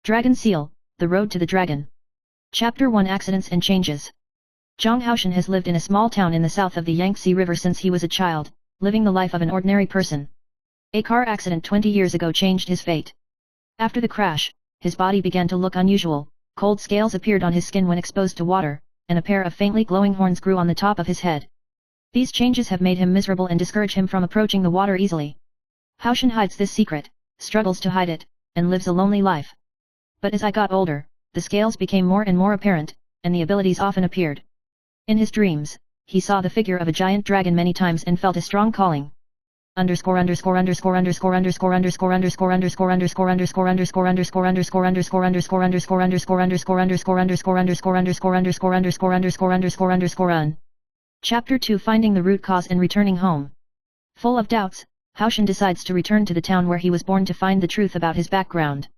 Dragon Seal, The Road to the Dragon. Chapter 1 Accidents and Changes. Zhang Haoshan has lived in a small town in the south of the Yangtze River since he was a child, living the life of an ordinary person. A car accident 20 years ago changed his fate. After the crash, his body began to look unusual, cold scales appeared on his skin when exposed to water, and a pair of faintly glowing horns grew on the top of his head. These changes have made him miserable and discourage him from approaching the water easily. Haoshan hides this secret, struggles to hide it, and lives a lonely life. But as I got older, the scales became more and more apparent, and the abilities often appeared. In his dreams, he saw the figure of a giant dragon many times and felt a strong calling. Chapter 2 Finding the Root Cause and Returning Home. Full of doubts, Haoshan decides to return to the town where he was born to find the truth about his background.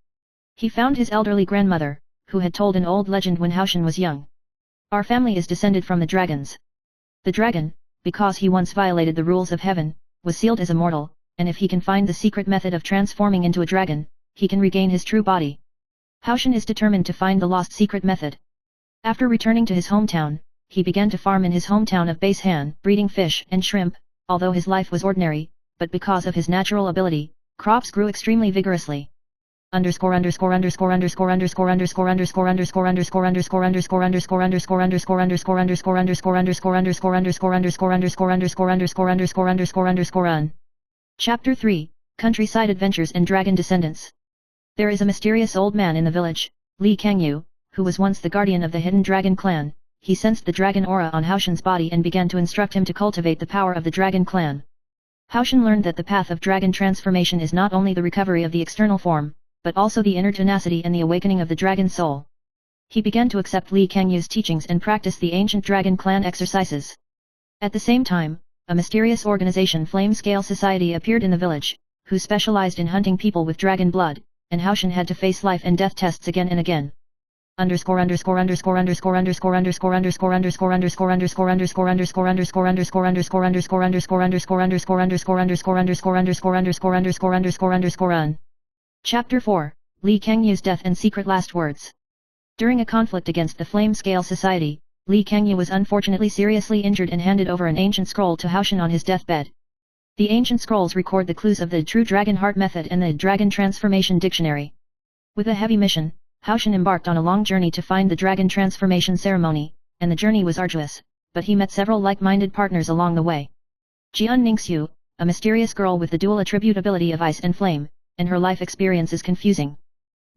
He found his elderly grandmother, who had told an old legend when Haoshan was young. Our family is descended from the dragons. The dragon, because he once violated the rules of heaven, was sealed as immortal, and if he can find the secret method of transforming into a dragon, he can regain his true body. Haoshan is determined to find the lost secret method. After returning to his hometown, he began to farm in his hometown of Basehan, breeding fish and shrimp, although his life was ordinary, but because of his natural ability, crops grew extremely vigorously. Chapter 3 Countryside Adventures and Dragon Descendants. There is a mysterious old man in the village, Li Kangyu, who was once the guardian of the hidden dragon clan. He sensed the dragon aura on Haoshan's body and began to instruct him to cultivate the power of the dragon clan. Haoshan learned that the path of dragon transformation is not only the recovery of the external form, but also the inner tenacity and the awakening of the dragon soul. He began to accept Li Kangyu's teachings and practice the ancient dragon clan exercises. At the same time, a mysterious organization Flame Scale Society appeared in the village, who specialized in hunting people with dragon blood, and Haoshan had to face life and death tests again and again. Chapter 4 Li Kangyu's Death and Secret Last Words. During a conflict against the Flame Scale Society, Li Kangyu was unfortunately seriously injured and handed over an ancient scroll to Haoshan on his deathbed. The ancient scrolls record the clues of the true dragon heart method and the dragon transformation dictionary. With a heavy mission, Haoshan embarked on a long journey to find the dragon transformation ceremony, and the journey was arduous, but he met several like-minded partners along the way. Jian Ningxiu, a mysterious girl with the dual attribute ability of ice and flame, and her life experience is confusing.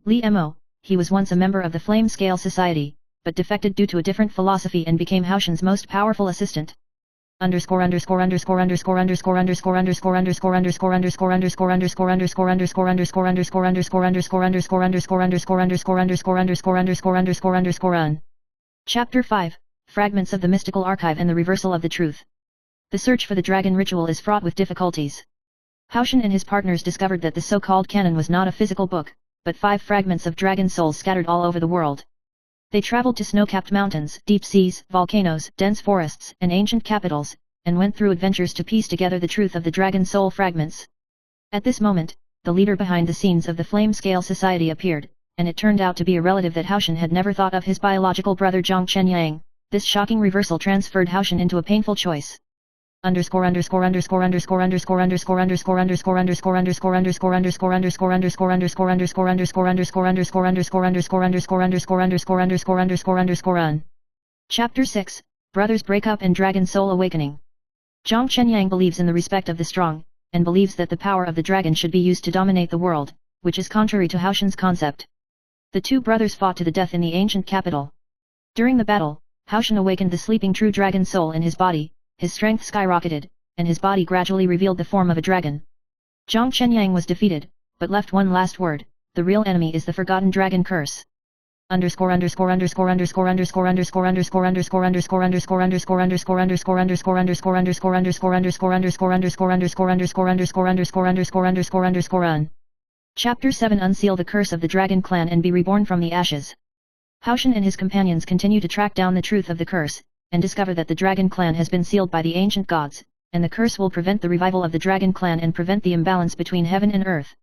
Li Mo, he was once a member of the Flame Scale Society, but defected due to a different philosophy and became Haoshan's most powerful assistant. Chapter 5 Fragments of the Mystical Archive and the Reversal of the Truth. The search for the dragon ritual is fraught with difficulties. Haoshan and his partners discovered that the so-called canon was not a physical book, but 5 fragments of dragon souls scattered all over the world. They traveled to snow-capped mountains, deep seas, volcanoes, dense forests, and ancient capitals, and went through adventures to piece together the truth of the dragon soul fragments. At this moment, the leader behind the scenes of the Flame Scale Society appeared, and it turned out to be a relative that Haoshan had never thought of, his biological brother Zhang Chenyang. This shocking reversal transferred Haoshan into a painful choice. Chapter 6 Brothers Break Up and Dragon Soul Awakening. Zhang Chenyang believes in the respect of the strong, and believes that the power of the dragon should be used to dominate the world, which is contrary to Haoshan's concept. The two brothers fought to the death in the ancient capital. During the battle, Haoshan awakened the sleeping true dragon soul in his body, his strength skyrocketed, and his body gradually revealed the form of a dragon. Zhang Chenyang was defeated, but left one last word: the real enemy is the forgotten dragon curse. Chapter 7 Unseal the Curse of the Dragon Clan and be reborn from the ashes. Haoshan and his companions continue to track down the truth of the curse, and discover that the Dragon Clan has been sealed by the ancient gods, and the curse will prevent the revival of the Dragon Clan and prevent the imbalance between heaven and earth.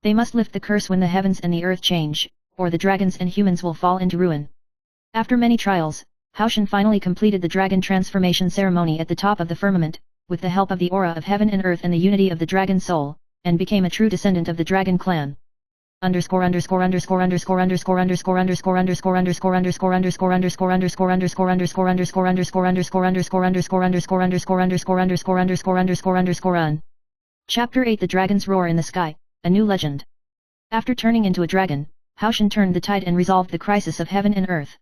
They must lift the curse when the heavens and the earth change, or the dragons and humans will fall into ruin. After many trials, Haoshan finally completed the dragon transformation ceremony at the top of the firmament, with the help of the aura of heaven and earth and the unity of the dragon soul, and became a true descendant of the dragon clan. Chapter 8 The Dragon's Roar in the Sky, a New Legend. After turning into a dragon, Haoshan turned the tide and resolved the crisis of heaven and earth.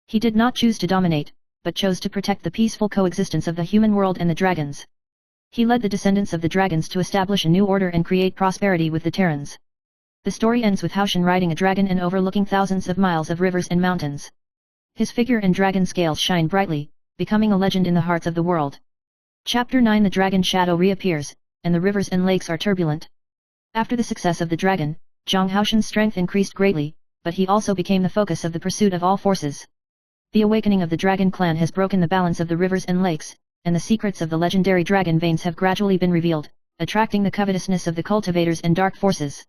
He did not choose to dominate, but chose to protect the peaceful coexistence of the human world and the dragons. He led the descendants of the dragons to establish a new order and create prosperity with the Terrans. The story ends with Haoshan riding a dragon and overlooking thousands of miles of rivers and mountains. His figure and dragon scales shine brightly, becoming a legend in the hearts of the world. Chapter 9 The dragon shadow reappears, and the rivers and lakes are turbulent. After the success of the dragon, Zhang Haoshan's strength increased greatly, but he also became the focus of the pursuit of all forces. The awakening of the dragon clan has broken the balance of the rivers and lakes, and the secrets of the legendary dragon veins have gradually been revealed, attracting the covetousness of the cultivators and dark forces.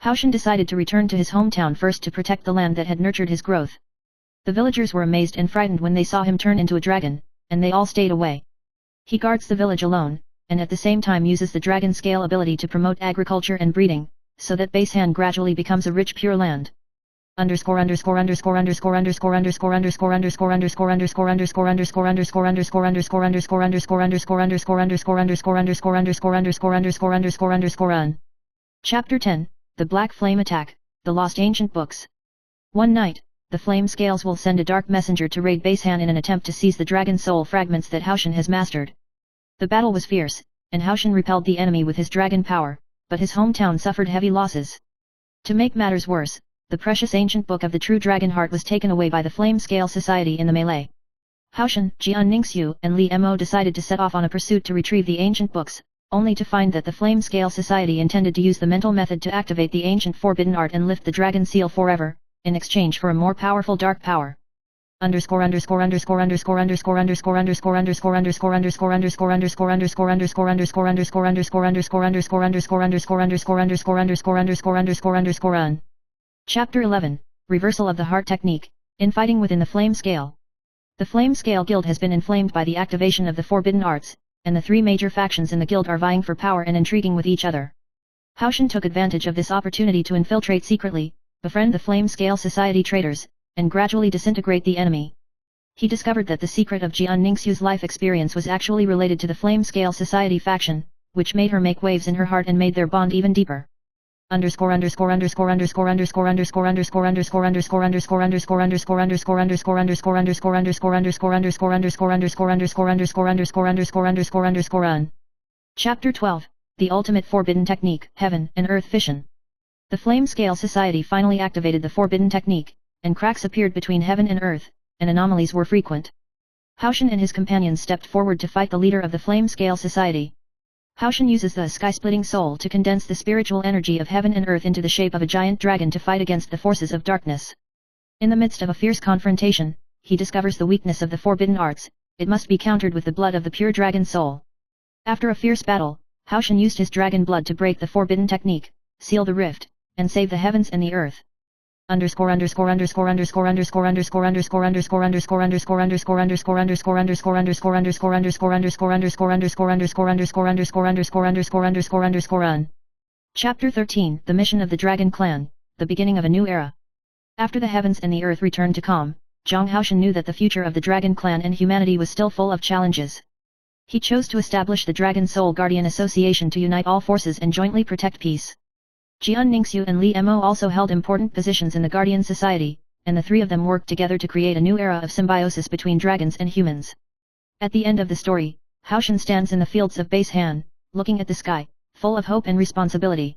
Haoshan decided to return to his hometown first to protect the land that had nurtured his growth. The villagers were amazed and frightened when they saw him turn into a dragon, and they all stayed away. He guards the village alone, and at the same time uses the dragon scale ability to promote agriculture and breeding, so that Basehan gradually becomes a rich pure land. Chapter 10 The Black Flame Attack, The Lost Ancient Books. One night, the flame scales will send a dark messenger to raid Basehan in an attempt to seize the dragon soul fragments that Haoshan has mastered. The battle was fierce, and Haoshan repelled the enemy with his dragon power, but his hometown suffered heavy losses. To make matters worse, the precious ancient book of the true dragon heart was taken away by the Flame Scale Society in the melee. Haoshan, Jian Ningxiu and Li Mo decided to set off on a pursuit to retrieve the ancient books, only to find that the Flame Scale Society intended to use the mental method to activate the ancient forbidden art and lift the dragon seal forever, in exchange for a more powerful dark power. Chapter 11 Reversal of the Heart Technique, Infighting within the Flame Scale. The Flame Scale Guild has been inflamed by the activation of the forbidden arts, and the three major factions in the guild are vying for power and intriguing with each other. Haoshan took advantage of this opportunity to infiltrate secretly, befriend the Flame Scale Society traitors, and gradually disintegrate the enemy. He discovered that the secret of Jian Ningxiu's life experience was actually related to the Flame Scale Society faction, which made her make waves in her heart and made their bond even deeper. Chapter 12 The Ultimate Forbidden Technique, Heaven and Earth Fission. The Flame Scale Society finally activated the forbidden technique, and cracks appeared between heaven and earth, and anomalies were frequent. Haoshan and his companions stepped forward to fight the leader of the Flame Scale Society. Haoshan uses the sky-splitting soul to condense the spiritual energy of heaven and earth into the shape of a giant dragon to fight against the forces of darkness. In the midst of a fierce confrontation, he discovers the weakness of the forbidden arts. It must be countered with the blood of the pure dragon soul. After a fierce battle, Haoshan used his dragon blood to break the forbidden technique, seal the rift, and save the heavens and the earth. Chapter 13 The Mission of the Dragon Clan, The Beginning of a New Era. After the heavens and the earth returned to calm, Zhang Haoshan knew that the future of the Dragon Clan and humanity was still full of challenges. He chose to establish the Dragon Soul Guardian Association to unite all forces and jointly protect peace. Jian Ningxiu and Li Mo also held important positions in the Guardian Society, and the three of them worked together to create a new era of symbiosis between dragons and humans. At the end of the story, Haoshan stands in the fields of Basehan, looking at the sky, full of hope and responsibility.